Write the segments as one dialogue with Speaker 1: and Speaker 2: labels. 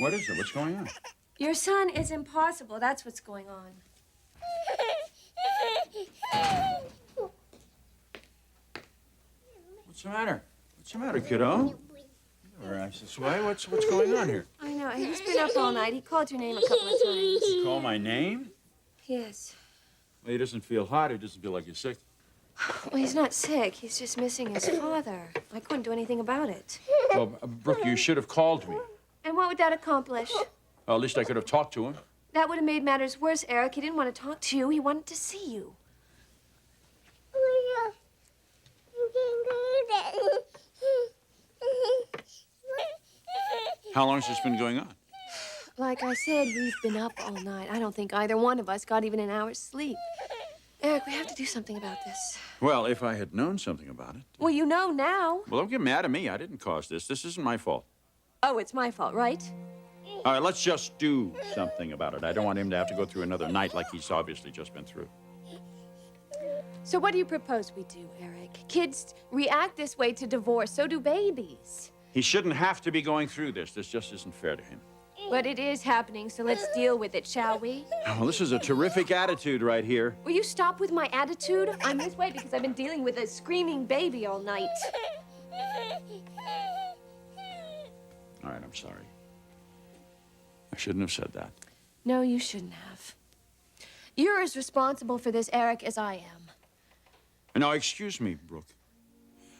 Speaker 1: What is it? What's going on?
Speaker 2: Your son is impossible. That's what's going on.
Speaker 1: What's the matter? What's the matter, kiddo? All right, this way. What's going on here?
Speaker 2: I know. He's been up all night. He called your name a couple of times.
Speaker 1: He called my name?
Speaker 2: Yes.
Speaker 1: Well, he doesn't feel hot. He doesn't feel like he's sick.
Speaker 2: Well, he's not sick. He's just missing his father. I couldn't do anything about it.
Speaker 1: Well, Brooke, you should have called me.
Speaker 2: And what would that accomplish?
Speaker 1: Well, at least I could have talked to him.
Speaker 2: That would have made matters worse, Eric. He didn't want to talk to you. He wanted to see you.
Speaker 1: How long has this been going on?
Speaker 2: Like I said, we've been up all night. I don't think either one of us got even an hour's sleep. Eric, we have to do something about this.
Speaker 1: Well, if I had known something about it.
Speaker 2: Well, you know now.
Speaker 1: Well, don't get mad at me. I didn't cause this. This isn't my fault.
Speaker 2: Oh, it's my fault, right?
Speaker 1: All right, let's just do something about it. I don't want him to have to go through another night like he's obviously just been through.
Speaker 2: So what do you propose we do, Eric? Kids react this way to divorce. So do babies.
Speaker 1: He shouldn't have to be going through this. This just isn't fair to him.
Speaker 2: But it is happening, so let's deal with it, shall we?
Speaker 1: Well, this is a terrific attitude right here.
Speaker 2: Will you stop with my attitude? I'm this way because I've been dealing with a screaming baby all night.
Speaker 1: All right, I'm sorry. I shouldn't have said that.
Speaker 2: No, you shouldn't have. You're as responsible for this, Eric, as I am.
Speaker 1: Now, excuse me, Brooke.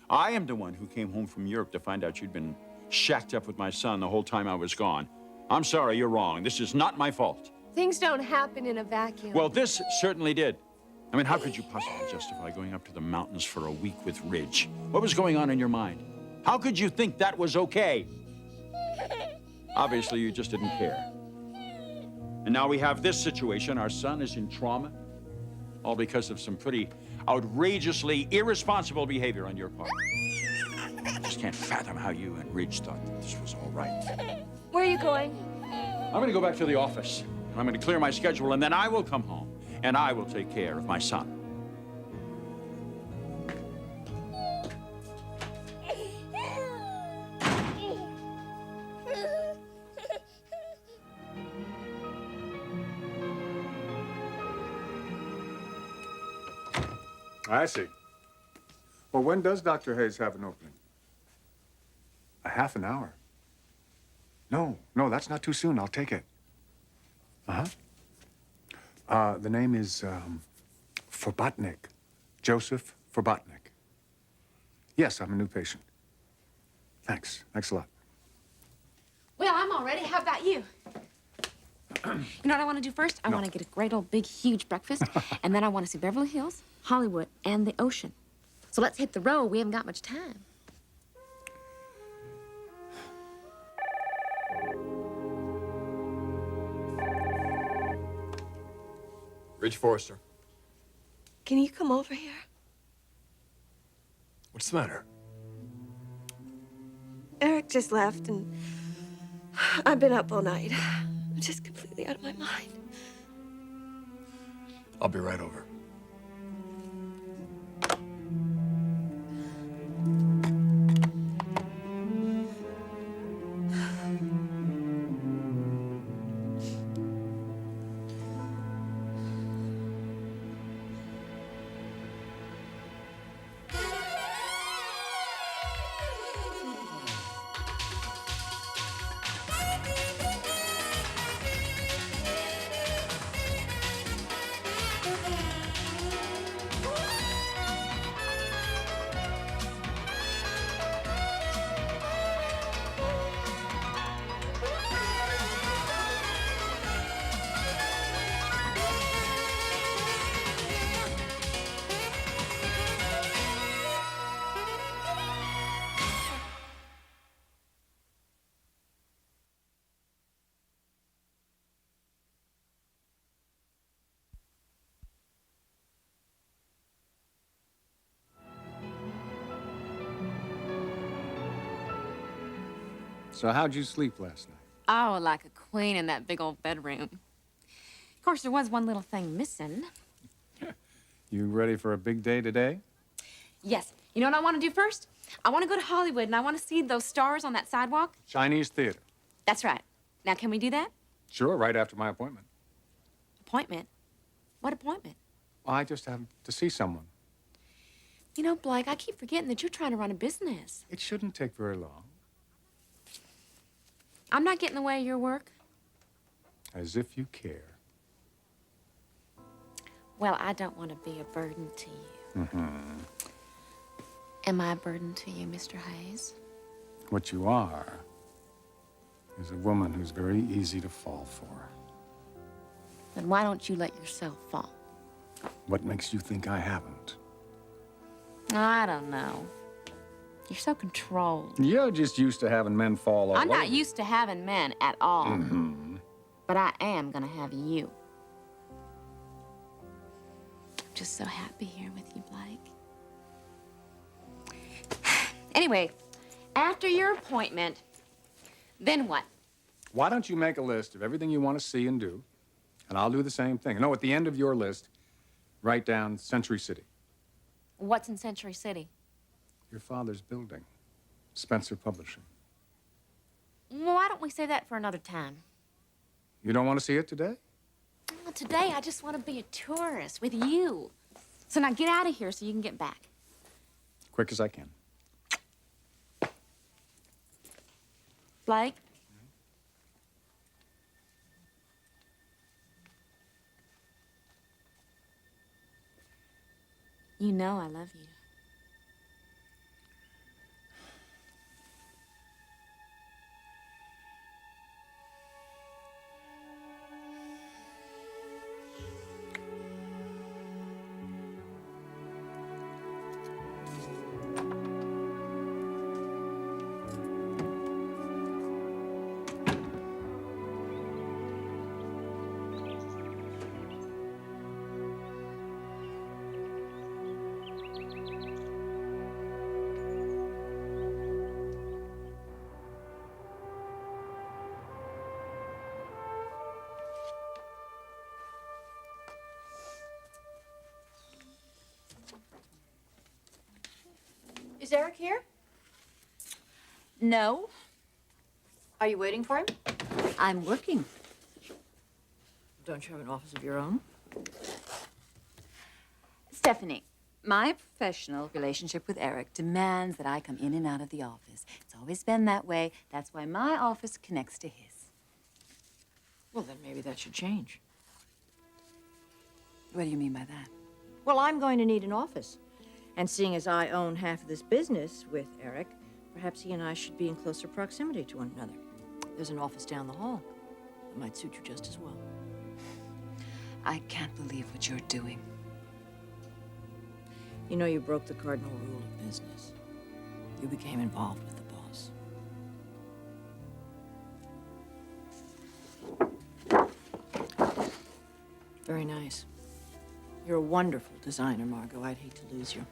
Speaker 1: I am the one who came home from Europe to find out you'd been shacked up with my son the whole time I was gone. I'm sorry, you're wrong. This is not my fault.
Speaker 2: Things don't happen in a vacuum.
Speaker 1: Well, this certainly did. I mean, how could you possibly justify going up to the mountains for a week with Ridge? What was going on in your mind? How could you think that was okay? Obviously, you just didn't care. And now we have this situation. Our son is in trauma, all because of some pretty outrageously irresponsible behavior on your part. I just can't fathom how you and Ridge thought that this was all right.
Speaker 2: Where are you going?
Speaker 1: I'm going to go back to the office. I'm going to clear my schedule, and then I will come home, and I will take care of my son.
Speaker 3: I see. Well, when does Dr. Hayes have an opening? A half an hour? No, that's not too soon. I'll take it. The name is, Forbatnik. Joseph Forbatnik. Yes, I'm a new patient. Thanks. Thanks a lot.
Speaker 4: Well, I'm all ready. How about you? You know what I want to do first? I want to get a great old big, huge breakfast, and then I want to see Beverly Hills, Hollywood, and the ocean. So let's hit the road. We haven't got much time.
Speaker 5: Ridge Forrester.
Speaker 2: Can you come over here?
Speaker 5: What's the matter?
Speaker 2: Eric just left, and I've been up all night. I'm just completely out of my mind.
Speaker 5: I'll be right over.
Speaker 3: So how'd you sleep last night?
Speaker 4: Oh, like a queen in that big old bedroom. Of course, there was one little thing missing.
Speaker 3: You ready for a big day today?
Speaker 4: Yes. You know what I want to do first? I want to go to Hollywood, and I want to see those stars on that sidewalk.
Speaker 3: Chinese theater.
Speaker 4: That's right. Now, can we do that?
Speaker 3: Sure, right after my appointment.
Speaker 4: Appointment? What appointment?
Speaker 3: Well, I just have to see someone.
Speaker 4: You know, Blake, I keep forgetting that you're trying to run a business.
Speaker 3: It shouldn't take very long.
Speaker 4: I'm not getting in the way of your work.
Speaker 3: As if you care.
Speaker 4: Well, I don't want to be a burden to you.
Speaker 3: Mm-hmm.
Speaker 4: Am I a burden to you, Mr. Hayes?
Speaker 3: What you are is a woman who's very easy to fall for.
Speaker 4: Then why don't you let yourself fall?
Speaker 3: What makes you think I haven't?
Speaker 4: I don't know. You're so controlled.
Speaker 3: You're just used to having men fall all
Speaker 4: I'm not
Speaker 3: over.
Speaker 4: used to having men at all.
Speaker 3: Mm-hmm.
Speaker 4: But I am gonna have you. I'm just so happy here with you, Blake. Anyway, after your appointment, then what?
Speaker 3: Why don't you make a list of everything you want to see and do, and I'll do the same thing. No, at the end of your list, write down Century City.
Speaker 4: What's in Century City?
Speaker 3: Your father's building. Spencer Publishing.
Speaker 4: Well, why don't we save that for another time?
Speaker 3: You don't want to see it today?
Speaker 4: Well, today I just want to be a tourist with you. So now get out of here so you can get back.
Speaker 3: Quick as I can.
Speaker 4: Blake? You know I love you.
Speaker 2: Is Eric here?
Speaker 6: No,
Speaker 2: Are you waiting for him?
Speaker 6: I'm working. Don't you have an office of your own? Stephanie, my professional relationship with Eric demands that I come in and out of the office. It's always been that way. That's why my office connects to his.
Speaker 7: Well, then maybe that should change.
Speaker 6: What do you mean by that?
Speaker 7: Well, I'm going to need an office. And seeing as I own half of this business with Eric, perhaps he and I should be in closer proximity to one another. There's an office down the hall that might suit you just as well.
Speaker 6: I can't believe what you're doing.
Speaker 7: You know, you broke the cardinal rule of business. You became involved with the boss. Very nice. You're a wonderful designer, Margo. I'd hate to lose you.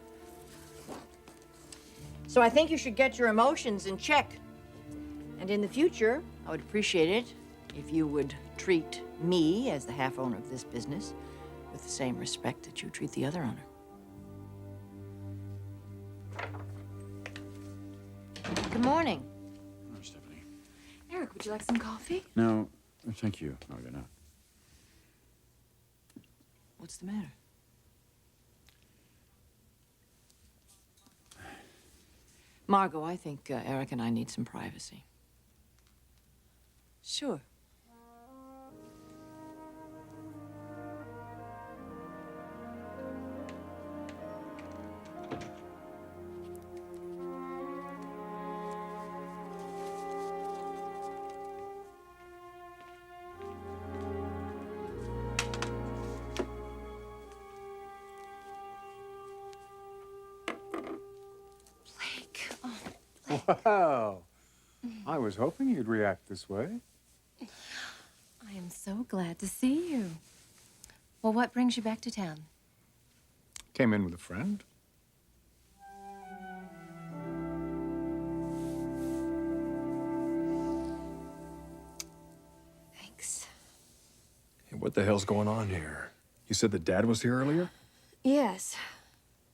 Speaker 7: So I think you should get your emotions in check. And in the future, I would appreciate it if you would treat me, as the half owner of this business, with the same respect that you treat the other owner. Good morning.
Speaker 1: Oh, Stephanie.
Speaker 4: Eric, would you like some coffee?
Speaker 1: No, thank you. No, you're not.
Speaker 7: What's the matter? Margo, I think Eric and I need some privacy.
Speaker 6: Sure.
Speaker 4: Blake, oh,
Speaker 3: Wow. I was hoping you'd react this way.
Speaker 2: I am so glad to see you. Well, what brings you back to town?
Speaker 3: Came in with a friend.
Speaker 2: Thanks.
Speaker 5: Hey, what the hell's going on here? You said that Dad was here earlier?
Speaker 2: Yes,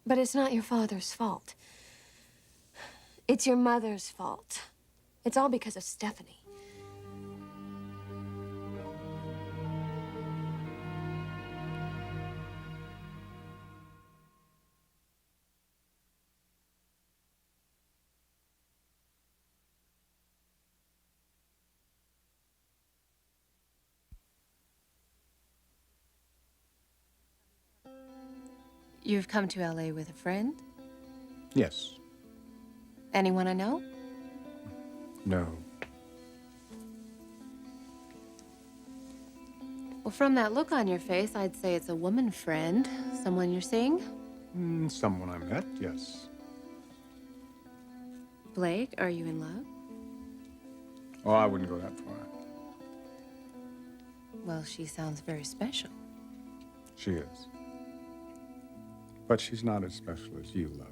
Speaker 2: but it's not your father's fault. It's your mother's fault. It's all because of Stephanie. You've come to LA with a friend?
Speaker 3: Yes.
Speaker 2: Anyone I know?
Speaker 3: No.
Speaker 2: Well, from that look on your face, I'd say it's a woman friend. Someone you're seeing?
Speaker 3: Someone I met, yes.
Speaker 2: Blake, are you in love?
Speaker 3: Oh, I wouldn't go that far.
Speaker 2: Well, she sounds very special.
Speaker 3: She is. But she's not as special as you, love.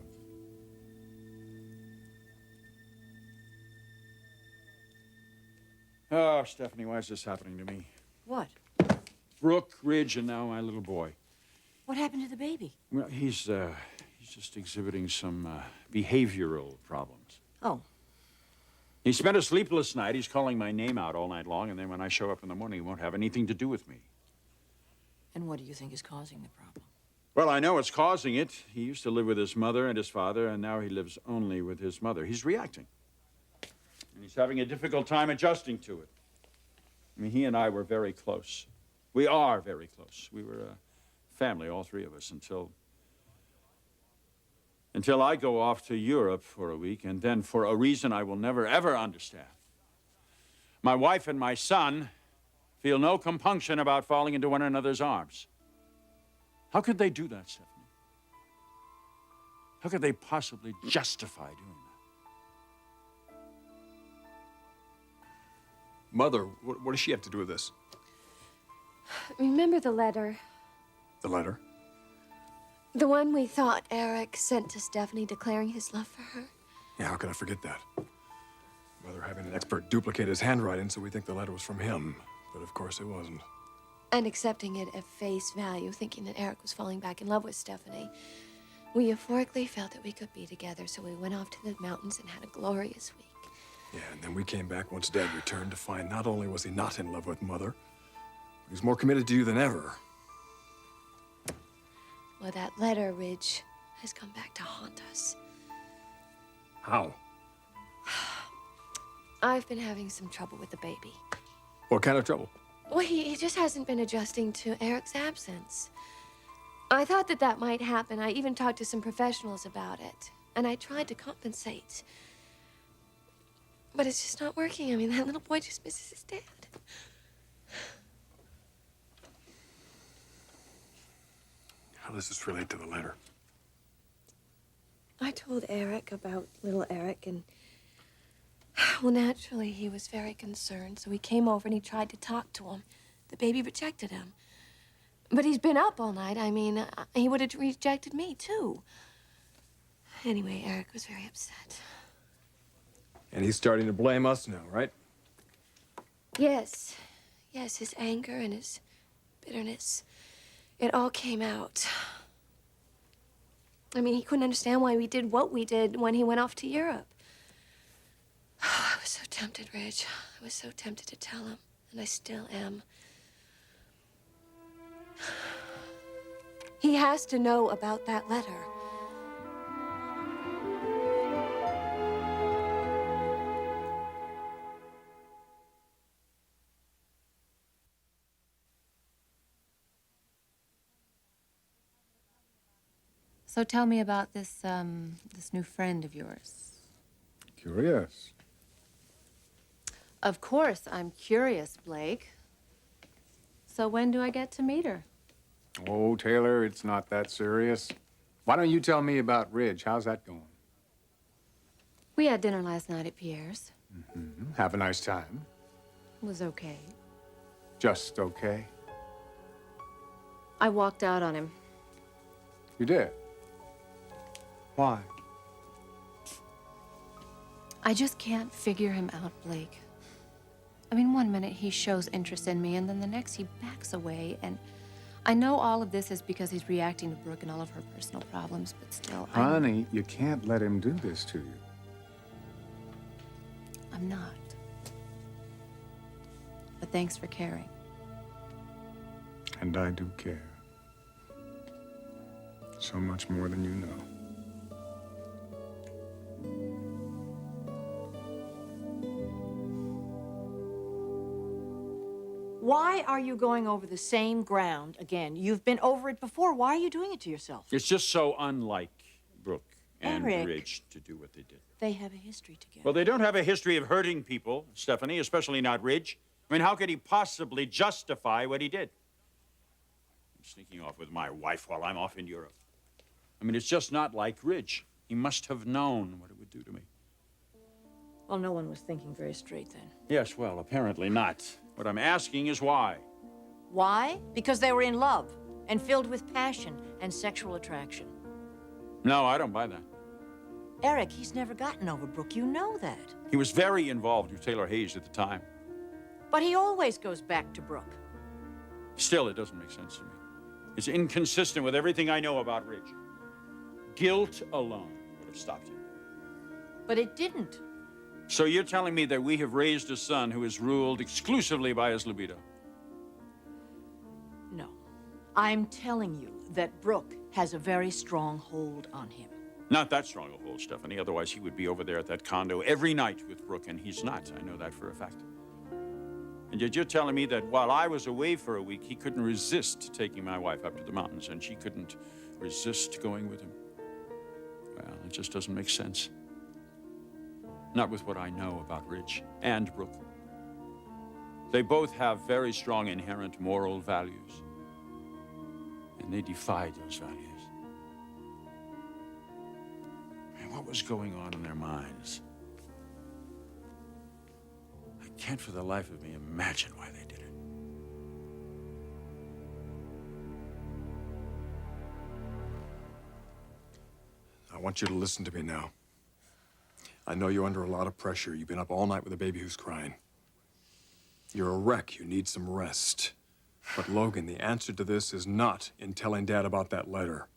Speaker 1: Oh, Stephanie, why is this happening to me?
Speaker 7: What?
Speaker 1: Brooke, Ridge, and now my little boy.
Speaker 7: What happened to the baby?
Speaker 1: Well, he's just exhibiting some behavioral problems.
Speaker 7: Oh,
Speaker 1: He spent a sleepless night. He's calling my name out all night long, and then when I show up in the morning, he won't have anything to do with me.
Speaker 7: and what do you think is causing the problem?
Speaker 1: Well, I know what's causing it. He used to live with his mother and his father, and now he lives only with his mother. He's reacting. And he's having a difficult time adjusting to it. I mean, he and I were very close. We are very close. We were a family, all three of us, until I go off to Europe for a week, and then for a reason I will never, ever understand. My wife and my son feel no compunction about falling into one another's arms. How could they do that, Stephanie? How could they possibly justify doing that?
Speaker 5: Mother, what does she have to do with this?
Speaker 2: Remember the letter?
Speaker 5: The letter?
Speaker 2: The one we thought Eric sent to Stephanie declaring his love for her?
Speaker 5: Yeah, how could I forget that? Mother having an expert duplicate his handwriting, so we think the letter was from him. But of course it wasn't.
Speaker 2: And accepting it at face value, thinking that Eric was falling back in love with Stephanie. We euphorically felt that we could be together, so we went off to the mountains and had a glorious week.
Speaker 5: Yeah, and then we came back once Dad returned to find not only was he not in love with Mother, but he was more committed to you than ever.
Speaker 2: Well, that letter, Ridge, has come back to haunt us.
Speaker 5: How?
Speaker 2: I've been having some trouble with the baby.
Speaker 5: What kind of trouble?
Speaker 2: Well, he just hasn't been adjusting to Eric's absence. I thought that might happen. I even talked to some professionals about it. And I tried to compensate. But it's just not working. I mean, that little boy just misses his dad.
Speaker 5: How does this relate to the letter?
Speaker 2: I told Eric about little Eric, and well, naturally, he was very concerned. So he came over and he tried to talk to him. The baby rejected him. But he's been up all night. I mean, he would have rejected me, too. Anyway, Eric was very upset.
Speaker 5: And he's starting to blame us now, right?
Speaker 2: Yes. Yes, his anger and his bitterness. It all came out. I mean, he couldn't understand why we did what we did when he went off to Europe. I was so tempted, Ridge. I was so tempted to tell him, and I still am. He has to know about that letter.
Speaker 4: So tell me about this new friend of yours.
Speaker 3: Curious.
Speaker 2: Of course, I'm curious, Blake. So when do I get to meet her?
Speaker 3: Oh, Taylor, it's not that serious. Why don't you tell me about Ridge? How's that going?
Speaker 2: We had dinner last night at Pierre's.
Speaker 3: Have a nice time.
Speaker 2: It was okay.
Speaker 3: Just okay.
Speaker 2: I walked out on him.
Speaker 3: You did? Why?
Speaker 2: I just can't figure him out, Blake. I mean, one minute he shows interest in me, and then the next he backs away, and I know all of this is because he's reacting to Brooke and all of her personal problems, but still,
Speaker 3: Honey, you can't let him do this to you.
Speaker 2: I'm not. But thanks for caring.
Speaker 3: And I do care. So much more than you know.
Speaker 7: Why are you going over the same ground again? You've been over it before. Why are you doing it to yourself?
Speaker 1: It's just so unlike Brooke and
Speaker 7: Eric.
Speaker 1: Ridge to do what they did.
Speaker 7: They have a history together.
Speaker 1: Well, they don't have a history of hurting people, Stephanie, especially not Ridge. I mean, how could he possibly justify what he did? Sneaking off with my wife while I'm off in Europe. I mean, it's just not like Ridge. He must have known what it would do to me.
Speaker 7: Well, no one was thinking very straight then.
Speaker 1: Yes, well, apparently not. What I'm asking is why.
Speaker 7: Why? Because they were in love and filled with passion and sexual attraction.
Speaker 1: No, I don't buy that.
Speaker 7: Eric, he's never gotten over Brooke. You know that.
Speaker 1: He was very involved with Taylor Hayes at the time.
Speaker 7: But he always goes back to Brooke.
Speaker 1: Still, it doesn't make sense to me. It's inconsistent with everything I know about Ridge. Guilt alone would have stopped him.
Speaker 7: But it didn't.
Speaker 1: So you're telling me that we have raised a son who is ruled exclusively by his libido?
Speaker 7: No. I'm telling you that Brooke has a very strong hold on him.
Speaker 1: Not that strong a hold, Stephanie. Otherwise, he would be over there at that condo every night with Brooke, and he's not. I know that for a fact. And yet you're telling me that while I was away for a week, he couldn't resist taking my wife up to the mountains, and she couldn't resist going with him. Well, it just doesn't make sense. Not with what I know about Ridge and Brooke. They both have very strong inherent moral values, and they defied those values. Man, what was going on in their minds? I can't for the life of me imagine why they did it.
Speaker 5: I want you to listen to me now. I know you're under a lot of pressure. You've been up all night with a baby who's crying. You're a wreck. You need some rest. But Logan, the answer to this is not in telling Dad about that letter.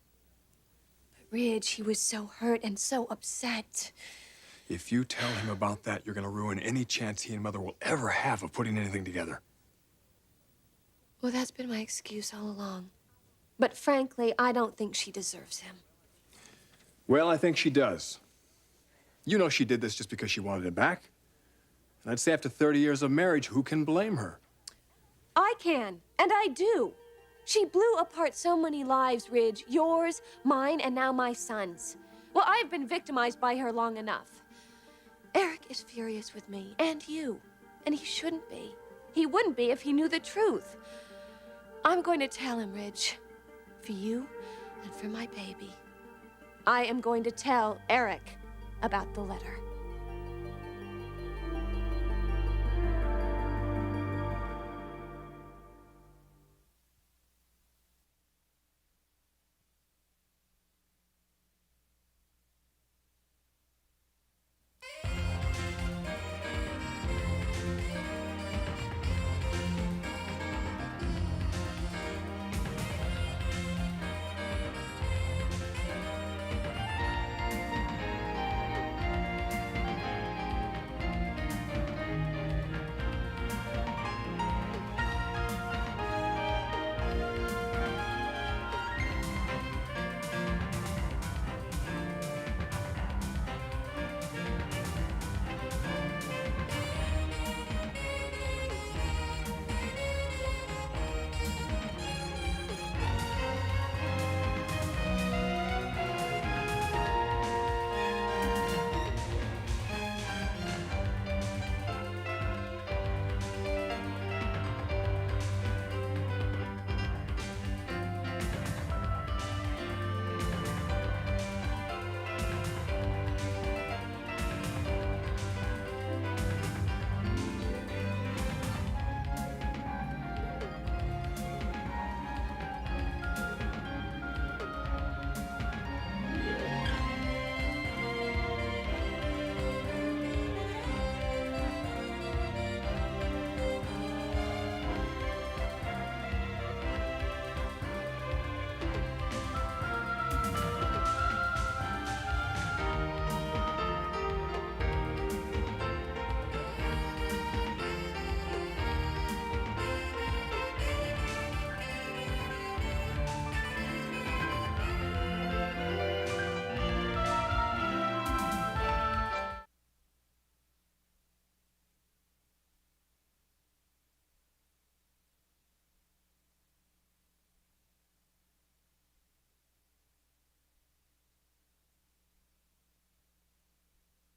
Speaker 2: But Ridge, he was so hurt and so upset.
Speaker 5: If you tell him about that, you're gonna ruin any chance he and Mother will ever have of putting anything together.
Speaker 2: Well, that's been my excuse all along. But frankly, I don't think she deserves him.
Speaker 5: Well, I think she does. You know she did this just because she wanted him back. And I'd say after 30 years of marriage, who can blame her?
Speaker 2: I can, and I do. She blew apart so many lives, Ridge. Yours, mine, and now my son's. Well, I've been victimized by her long enough. Eric is furious with me, and you. And he shouldn't be. He wouldn't be if he knew the truth. I'm going to tell him, Ridge. For you and for my baby. I am going to tell Eric about the letter.